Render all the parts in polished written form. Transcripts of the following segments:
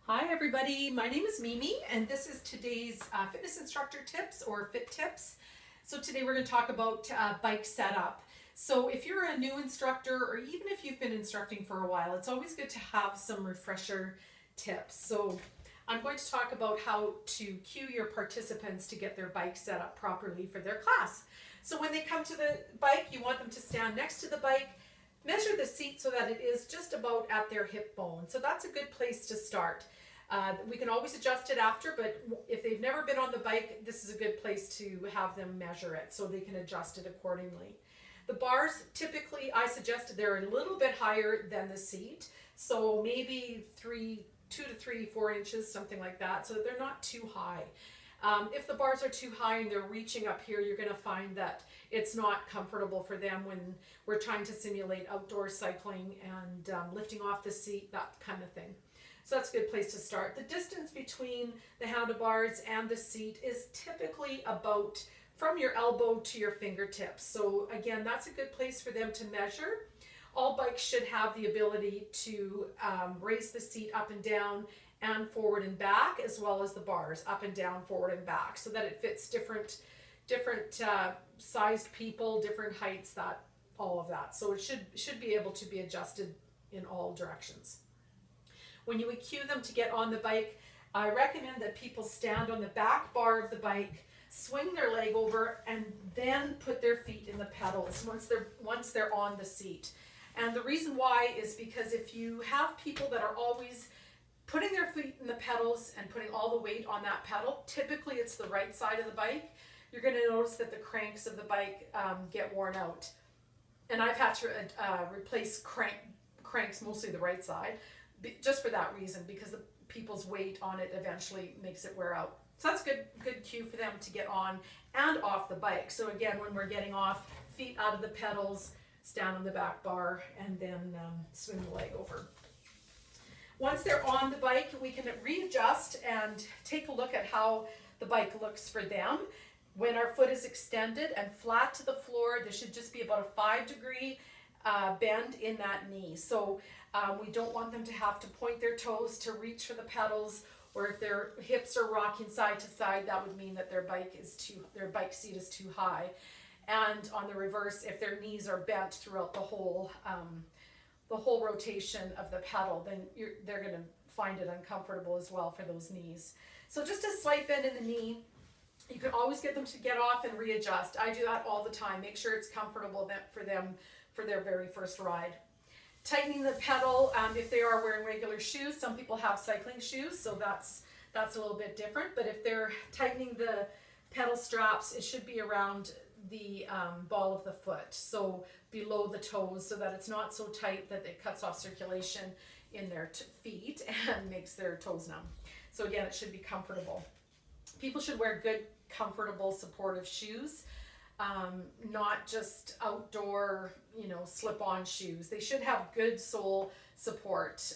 Hi everybody, my name is Mimi and this is today's fitness instructor tips or fit tips. So today we're going to talk about bike setup. So if you're a new instructor or even if you've been instructing for a while, it's always good to have some refresher tips. So I'm going to talk about how to cue your participants to get their bike set up properly for their class. So when they come to the bike, you want them to stand next to the bike. Measure the seat so that it is just about at their hip bone. So that's a good place to start. We can always adjust it after, but if they've never been on the bike, this is a good place to have them measure it so they can adjust it accordingly. The bars, typically, I suggested they're a little bit higher than the seat. So maybe 2 to 3, 4 inches, something like that, so that they're not too high. If the bars are too high and they're reaching up here, you're going to find that it's not comfortable for them when we're trying to simulate outdoor cycling and lifting off the seat, that kind of thing. So that's a good place to start. The distance between the handlebars and the seat is typically about from your elbow to your fingertips. So again, that's a good place for them to measure. All bikes should have the ability to raise the seat up and down and forward and back, as well as the bars up and down, forward and back, so that it fits different sized people, different heights, that all of that. So it should be able to be adjusted in all directions. When you cue them to get on the bike, I recommend that people stand on the back bar of the bike, swing their leg over, and then put their feet in the pedals once they're on the seat. And the reason why is because if you have people that are always putting their feet in the pedals and putting all the weight on that pedal, typically it's the right side of the bike, you're going to notice that the cranks of the bike get worn out. And I've had to replace cranks, mostly the right side, just for that reason, because the people's weight on it eventually makes it wear out. So that's good cue for them to get on and off the bike. So again, when we're getting off, feet out of the pedals, stand on the back bar, and then swing the leg over. Once they're on the bike, we can readjust and take a look at how the bike looks for them. When our foot is extended and flat to the floor, there should just be about a 5-degree bend in that knee. So we don't want them to have to point their toes to reach for the pedals, or if their hips are rocking side to side, that would mean that their bike seat is too high. And on the reverse, if their knees are bent throughout the whole rotation of the pedal, then they're going to find it uncomfortable as well for those knees. So just a slight bend in the knee. You can always get them to get off and readjust. I do that all the time. Make sure it's comfortable for them for their very first ride. Tightening the pedal, if they are wearing regular shoes, some people have cycling shoes, so that's a little bit different. But if they're tightening the pedal straps, it should be around the ball of the foot, so below the toes, so that it's not so tight that it cuts off circulation in their feet and makes their toes numb. So again, it should be comfortable. People should wear good, comfortable, supportive shoes, not just outdoor, slip-on shoes. They should have good sole support,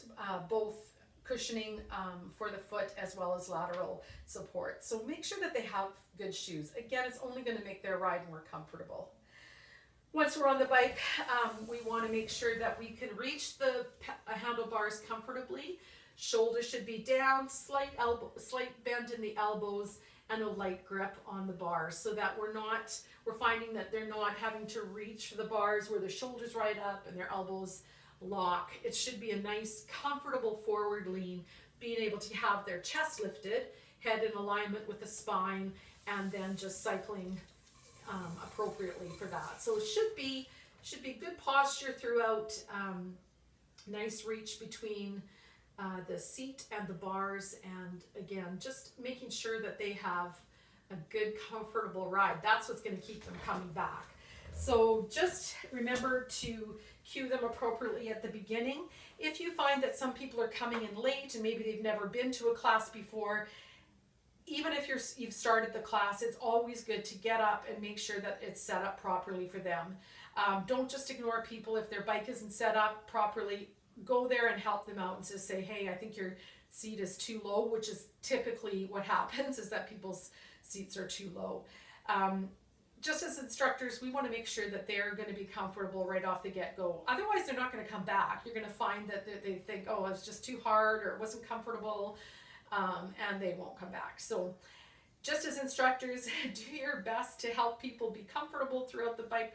both cushioning for the foot as well as lateral support. So make sure that they have good shoes. Again, it's only going to make their ride more comfortable. Once we're on the bike, we want to make sure that we can reach the handlebars comfortably. Shoulders should be down, slight bend in the elbows, and a light grip on the bars, so that we're finding that they're not having to reach for the bars where their shoulders right up and their elbows lock. It should be a nice, comfortable forward lean, being able to have their chest lifted, head in alignment with the spine, and then just cycling appropriately for that. So it should be good posture throughout. Nice reach between the seat and the bars, and again, just making sure that they have a good, comfortable ride. That's what's going to keep them coming back. So just remember to cue them appropriately at the beginning. If you find that some people are coming in late and maybe they've never been to a class before, even if you've started the class, it's always good to get up and make sure that it's set up properly for them. Don't just ignore people if their bike isn't set up properly. Go there and help them out and just say, hey, I think your seat is too low, which is typically what happens, is that people's seats are too low. just as instructors, we want to make sure that they're going to be comfortable right off the get-go. Otherwise, they're not going to come back. You're going to find that they think, oh, it's just too hard or it wasn't comfortable, and they won't come back. So just as instructors, do your best to help people be comfortable throughout the bike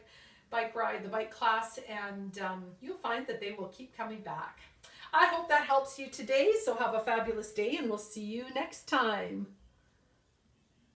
ride, the bike class, and you'll find that they will keep coming back. I hope that helps you today, so have a fabulous day, and we'll see you next time.